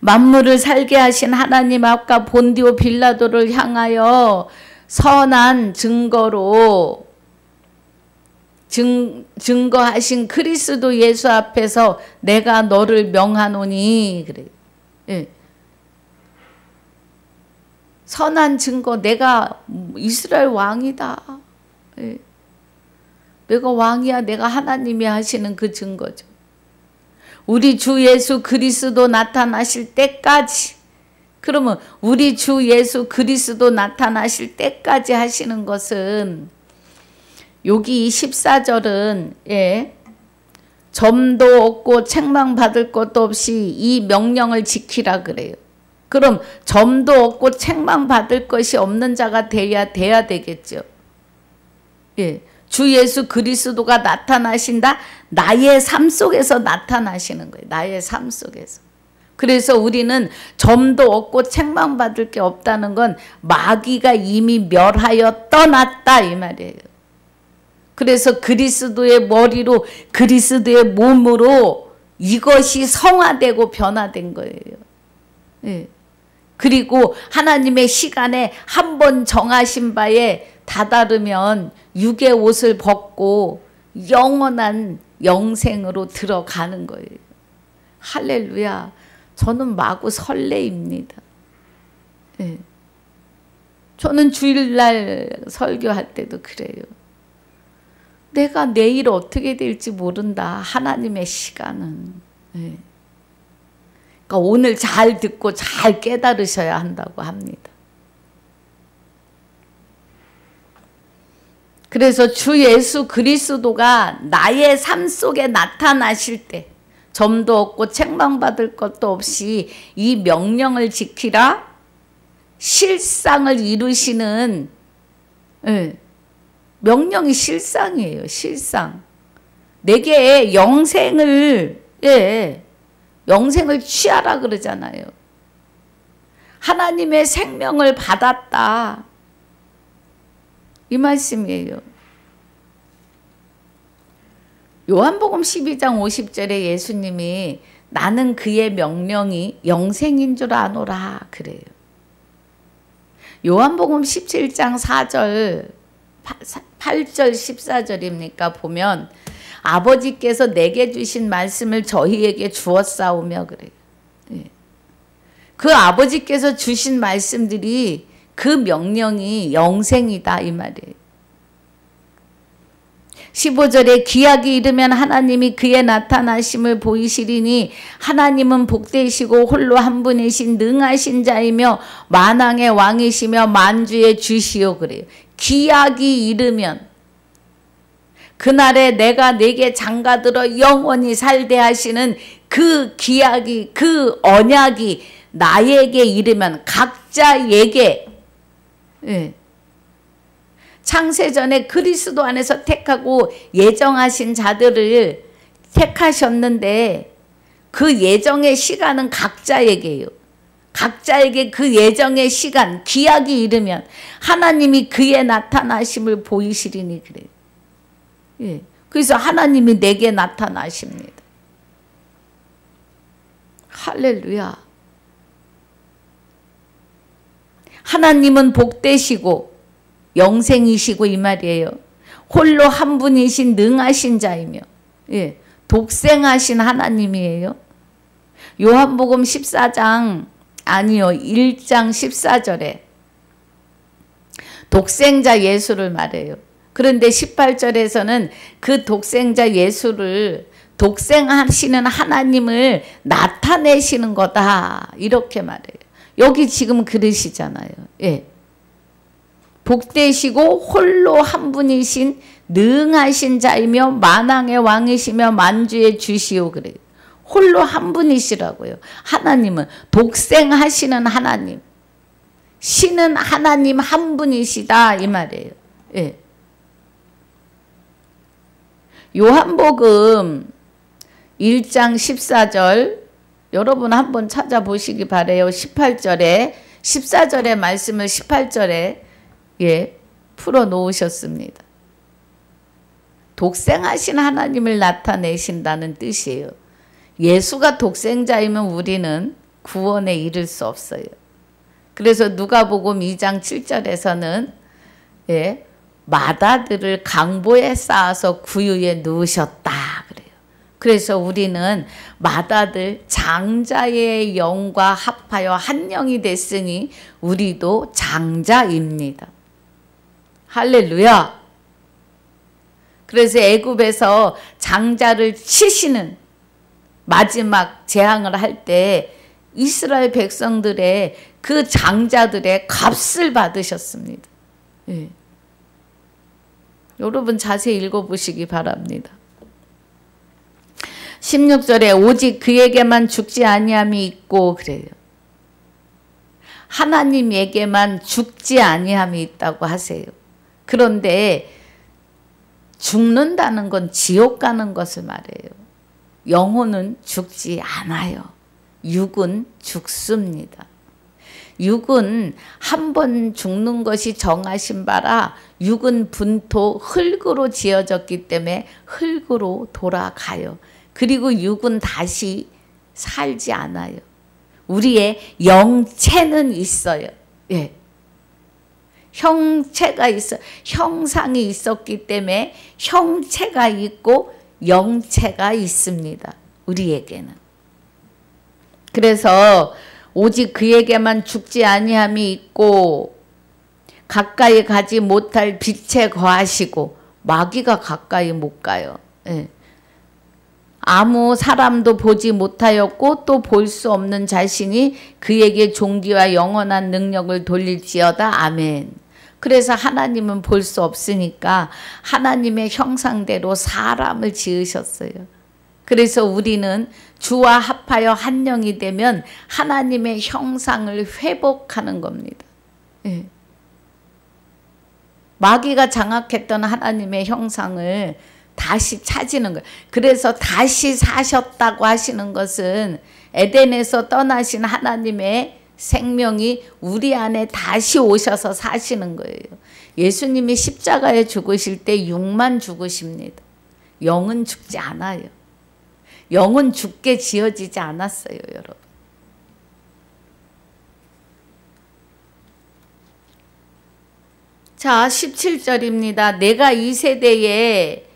만물을 살게 하신 하나님 앞과 본디오 빌라도를 향하여 선한 증거로 증거하신 그리스도 예수 앞에서 내가 너를 명하노니 그래요. 예. 선한 증거, 내가 이스라엘 왕이다. 예. 내가 왕이야, 내가 하나님이 하시는 그 증거죠. 우리 주 예수 그리스도 나타나실 때까지, 그러면 우리 주 예수 그리스도 나타나실 때까지 하시는 것은 여기 14절은 예, 점도 없고 책망받을 것도 없이 이 명령을 지키라 그래요. 그럼 점도 없고 책망받을 것이 없는 자가 돼야 되겠죠. 예, 주 예수 그리스도가 나타나신다. 나의 삶 속에서 나타나시는 거예요. 나의 삶 속에서. 그래서 우리는 점도 없고 책망받을 게 없다는 건 마귀가 이미 멸하여 떠났다 이 말이에요. 그래서 그리스도의 머리로 그리스도의 몸으로 이것이 성화되고 변화된 거예요. 예. 그리고 하나님의 시간에 한 번 정하신 바에 다다르면 육의 옷을 벗고 영원한 영생으로 들어가는 거예요. 할렐루야. 저는 마구 설레입니다. 예. 저는 주일날 설교할 때도 그래요. 내가 내일 어떻게 될지 모른다. 하나님의 시간은. 예. 그러니까 오늘 잘 듣고 잘 깨달으셔야 한다고 합니다. 그래서 주 예수 그리스도가 나의 삶 속에 나타나실 때 점도 없고 책망받을 것도 없이 이 명령을 지키라 실상을 이루시는 예, 명령이 실상이에요. 실상. 내게 영생을 예, 영생을 취하라 그러잖아요. 하나님의 생명을 받았다. 이 말씀이에요. 요한복음 12장 50절에 예수님이 나는 그의 명령이 영생인 줄 아노라 그래요. 요한복음 17장 4절 8절 14절입니까? 보면 아버지께서 내게 주신 말씀을 저희에게 주었사오며 그래요. 예. 그 아버지께서 주신 말씀들이 그 명령이 영생이다 이 말이에요. 15절에 기약이 이르면 하나님이 그의 나타나심을 보이시리니 하나님은 복되시고 홀로 한 분이신 능하신 자이며 만왕의 왕이시며 만주의 주시오 그래요. 기약이 이르면 그날에 내가 내게 장가들어 영원히 살게 하시는 그 기약이 그 언약이 나에게 이르면 각자에게 예. 창세전에 그리스도 안에서 택하고 예정하신 자들을 택하셨는데 그 예정의 시간은 각자에게요. 각자에게 그 예정의 시간, 기약이 이르면 하나님이 그의 나타나심을 보이시리니 그래요. 예. 그래서 하나님이 내게 나타나십니다. 할렐루야. 하나님은 복되시고 영생이시고 이 말이에요. 홀로 한 분이신 능하신 자이며 예, 독생하신 하나님이에요. 요한복음 14장 아니요 1장 14절에 독생자 예수를 말해요. 그런데 18절에서는 그 독생자 예수를 독생하시는 하나님을 나타내시는 거다 이렇게 말해요. 여기 지금 그러시잖아요. 예. 복되시고 홀로 한 분이신 능하신 자이며 만왕의 왕이시며 만주의 주시오 그래요. 홀로 한 분이시라고요. 하나님은 독생하시는 하나님. 신은 하나님 한 분이시다 이 말이에요. 예. 요한복음 1장 14절 여러분 한번 찾아보시기 바래요. 18절에 14절의 말씀을 18절에 풀어 놓으셨습니다. 독생하신 하나님을 나타내신다는 뜻이에요. 예수가 독생자이면 우리는 구원에 이를 수 없어요. 그래서 누가복음 2장 7절에서는 맏아들을 강보에 쌓아서 구유에 누우셨다 그래요. 그래서 우리는 맏아들 장자의 영과 합하여 한 영이 됐으니 우리도 장자입니다. 할렐루야. 그래서 애굽에서 장자를 치시는 마지막 재앙을 할 때 이스라엘 백성들의 그 장자들의 값을 받으셨습니다. 예. 여러분 자세히 읽어보시기 바랍니다. 16절에 오직 그에게만 죽지 아니함이 있고 그래요. 하나님에게만 죽지 아니함이 있다고 하세요. 그런데 죽는다는 건 지옥 가는 것을 말해요. 영혼은 죽지 않아요. 육은 죽습니다. 육은 한 번 죽는 것이 정하신 바라 육은 분토 흙으로 지어졌기 때문에 흙으로 돌아가요. 그리고 육은 다시 살지 않아요. 우리의 영체는 있어요. 예. 형체가 있어, 형상이 있었기 때문에 형체가 있고 영체가 있습니다. 우리에게는. 그래서 오직 그에게만 죽지 아니함이 있고 가까이 가지 못할 빛에 거하시고 마귀가 가까이 못 가요. 예. 아무 사람도 보지 못하였고 또 볼 수 없는 자신이 그에게 존귀와 영원한 능력을 돌릴지어다. 아멘. 그래서 하나님은 볼 수 없으니까 하나님의 형상대로 사람을 지으셨어요. 그래서 우리는 주와 합하여 한 영이 되면 하나님의 형상을 회복하는 겁니다. 예. 마귀가 장악했던 하나님의 형상을 다시 찾는 거예요. 그래서 다시 사셨다고 하시는 것은 에덴에서 떠나신 하나님의 생명이 우리 안에 다시 오셔서 사시는 거예요. 예수님이 십자가에 죽으실 때 육만 죽으십니다. 영은 죽지 않아요. 영은 죽게 지어지지 않았어요, 여러분. 자, 17절입니다. 내가 이 세대에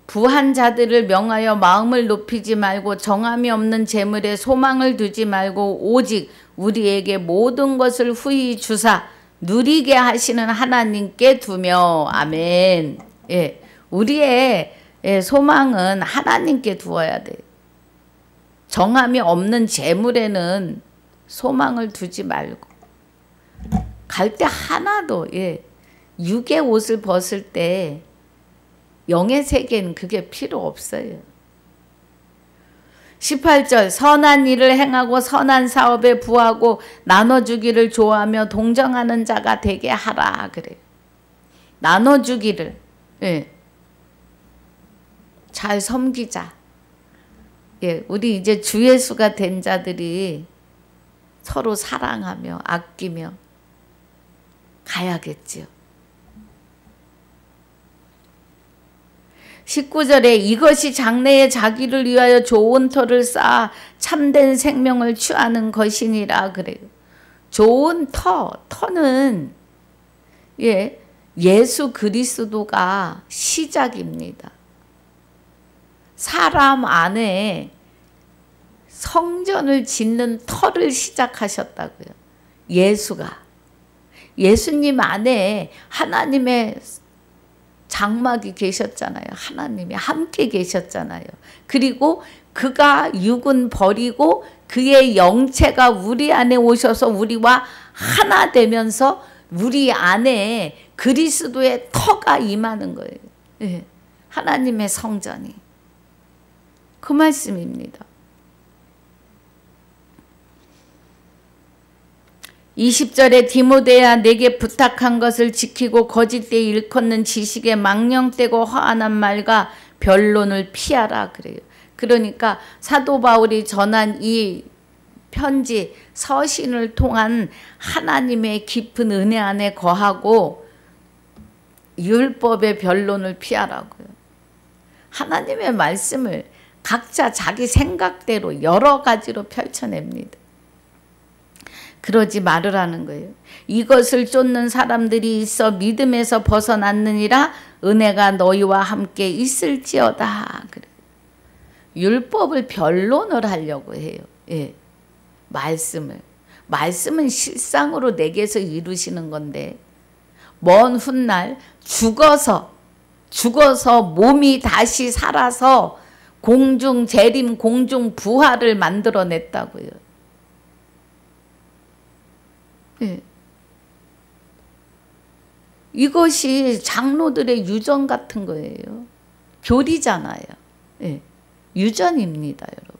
부한 자들을 명하여 마음을 높이지 말고 정함이 없는 재물에 소망을 두지 말고 오직 우리에게 모든 것을 후히 주사 누리게 하시는 하나님께 두며. 아멘. 예, 우리의 소망은 하나님께 두어야 돼요. 정함이 없는 재물에는 소망을 두지 말고 갈 때 하나도 육의 옷을 벗을 때 영의 세계는 그게 필요 없어요. 18절 선한 일을 행하고 선한 사업에 부하고 나눠주기를 좋아하며 동정하는 자가 되게 하라 그래요. 나눠주기를 잘 섬기자. 우리 이제 주 예수가 된 자들이 서로 사랑하며 아끼며 가야겠지요. 19절에 이것이 장래에 자기를 위하여 좋은 터를 쌓아 참된 생명을 취하는 것이니라 그래요. 좋은 터는 예수 그리스도가 시작입니다. 사람 안에 성전을 짓는 터를 시작하셨다고요. 예수님 안에 하나님의 장막이 계셨잖아요. 하나님이 함께 계셨잖아요. 그리고 그가 육은 버리고 그의 영체가 우리 안에 오셔서 우리와 하나 되면서 우리 안에 그리스도의 터가 임하는 거예요. 하나님의 성전이. 그 말씀입니다. 20절에 디모데야 내게 부탁한 것을 지키고 거짓되이 일컫는 지식에 망령되고 허안한 말과 변론을 피하라 그래요. 그러니까 사도 바울이 전한 이 편지 서신을 통한 하나님의 깊은 은혜 안에 거하고 율법의 변론을 피하라고요. 하나님의 말씀을 각자 자기 생각대로 여러 가지로 펼쳐냅니다. 그러지 말으라는 거예요. 이것을 쫓는 사람들이 있어 믿음에서 벗어났느니라 은혜가 너희와 함께 있을지어다. 그래요. 율법을 변론을 하려고 해요. 예. 말씀은 실상으로 내게서 이루시는 건데 먼 훗날 죽어서 몸이 다시 살아서 공중 재림 공중 부활을 만들어냈다고요. 예. 이것이 장로들의 유전 같은 거예요. 교리잖아요. 예. 유전입니다, 여러분.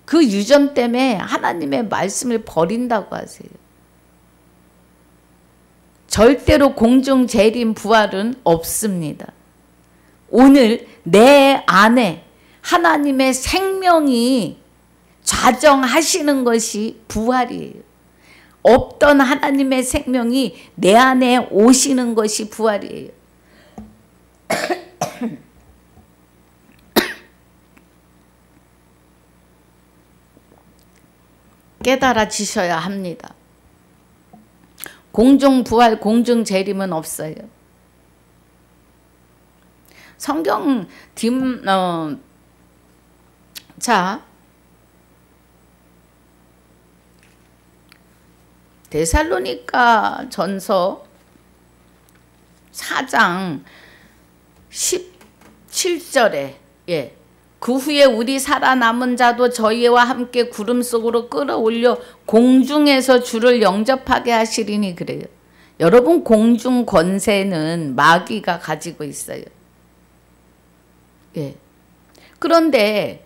그 유전 때문에 하나님의 말씀을 버린다고 하세요. 절대로 공중 재림 부활은 없습니다. 오늘 내 안에 하나님의 생명이 좌정하시는 것이 부활이에요. 없던 하나님의 생명이 내 안에 오시는 것이 부활이에요. 깨달아지셔야 합니다. 공중 부활, 공중 재림은 없어요. 성경 데살로니가 전서 4장 17절에 그 후에 우리 살아남은 자도 저희와 함께 구름 속으로 끌어올려 공중에서 주를 영접하게 하시리니 그래요. 여러분 공중 권세는 마귀가 가지고 있어요. 그런데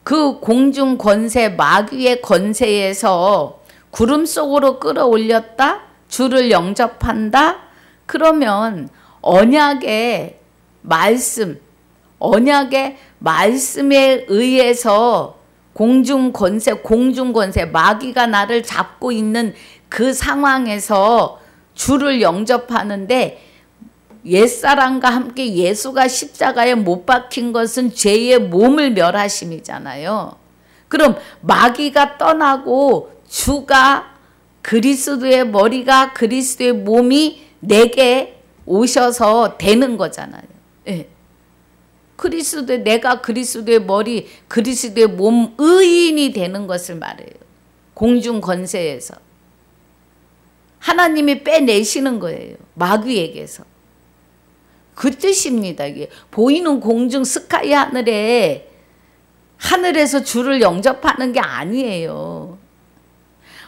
그 공중 권세 마귀의 권세에서 구름 속으로 끌어올렸다? 주를 영접한다? 그러면 언약의 말씀에 의해서 공중 권세 마귀가 나를 잡고 있는 그 상황에서 주를 영접하는데 옛사람과 함께 예수가 십자가에 못 박힌 것은 죄의 몸을 멸하심이잖아요. 그럼 마귀가 떠나고 주가 그리스도의 머리가 그리스도의 몸이 내게 오셔서 되는 거잖아요. 예. 내가 그리스도의 머리, 그리스도의 몸 의인이 되는 것을 말해요. 공중 권세에서. 하나님이 빼내시는 거예요. 마귀에게서. 그 뜻입니다. 이게 보이는 공중 스카이 하늘에서 주를 영접하는 게 아니에요.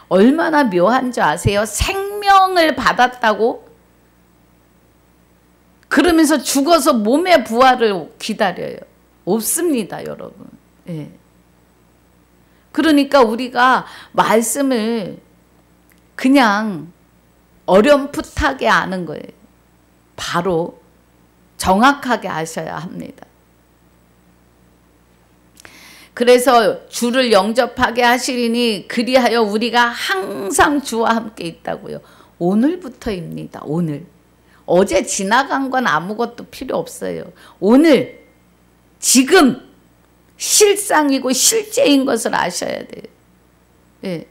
얼마나 묘한 줄 아세요? 생명을 받았다고? 그러면서 죽어서 몸의 부활을 기다려요. 없습니다, 여러분. 예. 그러니까 우리가 말씀을 그냥 어렴풋하게 아는 거예요. 바로 정확하게 아셔야 합니다. 그래서 주를 영접하게 하시리니 그리하여 우리가 항상 주와 함께 있다고요. 오늘부터입니다. 오늘. 어제 지나간 건 아무것도 필요 없어요. 오늘 지금 실상이고 실제인 것을 아셔야 돼요. 예.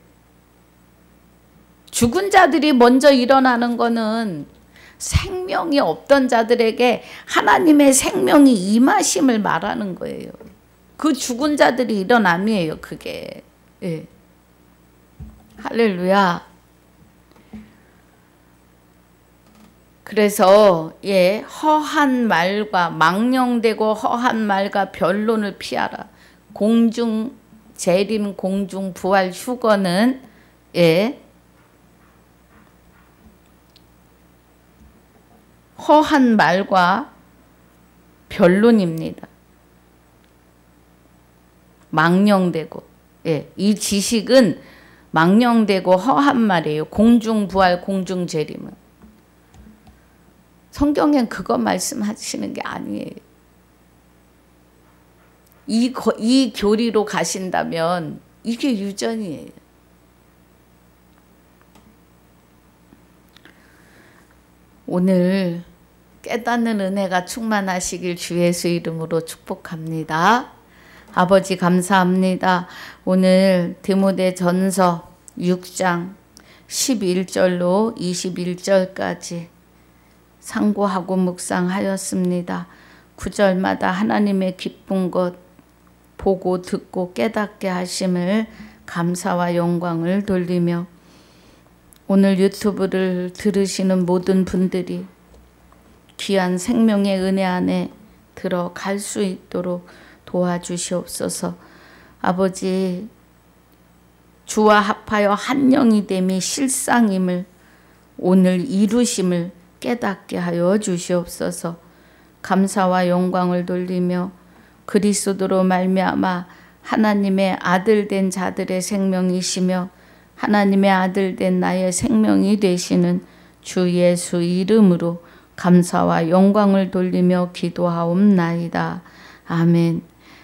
죽은 자들이 먼저 일어나는 거는 생명이 없던 자들에게 하나님의 생명이 임하심을 말하는 거예요. 그 죽은 자들이 일어남이에요. 그게. 예. 할렐루야. 그래서 허한 말과 망령되고 허한 말과 변론을 피하라. 공중 재림 공중 부활 휴거는 허한 말과 변론입니다. 망령되고 이 지식은 망령되고 허한 말이에요. 공중부활 공중재림은. 성경엔 그거 말씀하시는 게 아니에요. 이 교리로 가신다면 이게 유전이에요. 오늘 깨닫는 은혜가 충만하시길 주 예수 이름으로 축복합니다. 아버지 감사합니다. 오늘 디모데전서 6장 11절로 21절까지 상고하고 묵상하였습니다. 9절마다 하나님의 기쁜 것 보고 듣고 깨닫게 하심을 감사와 영광을 돌리며 오늘 유튜브를 들으시는 모든 분들이 귀한 생명의 은혜 안에 들어갈 수 있도록 도와주시옵소서. 아버지, 주와 합하여 한 영이 됨이 실상임을 오늘 이루심을 깨닫게 하여 주시옵소서. 감사와 영광을 돌리며 그리스도로 말미암아 하나님의 아들 된 자들의 생명이시며 하나님의 아들 된 나의 생명이 되시는 주 예수 이름으로 감사와 영광을 돌리며 기도하옵나이다. 아멘.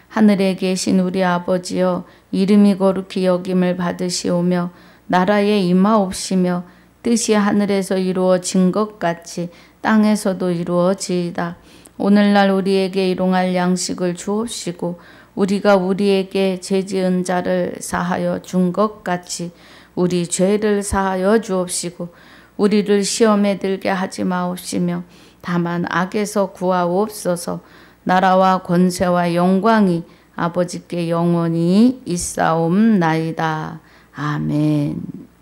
하늘에 계신 우리 아버지여, 이름이 거룩히 여김을 받으시오며 나라에 임하옵시며 뜻이 하늘에서 이루어진 것 같이 땅에서도 이루어지이다. 오늘날 우리에게 일용할 양식을 주옵시고 우리가 우리에게 죄지은 자를 사하여 준 것 같이 우리 죄를 사하여 주옵시고 우리를 시험에 들게 하지 마옵시며 다만 악에서 구하옵소서. 나라와 권세와 영광이 아버지께 영원히 있사옵나이다. 아멘.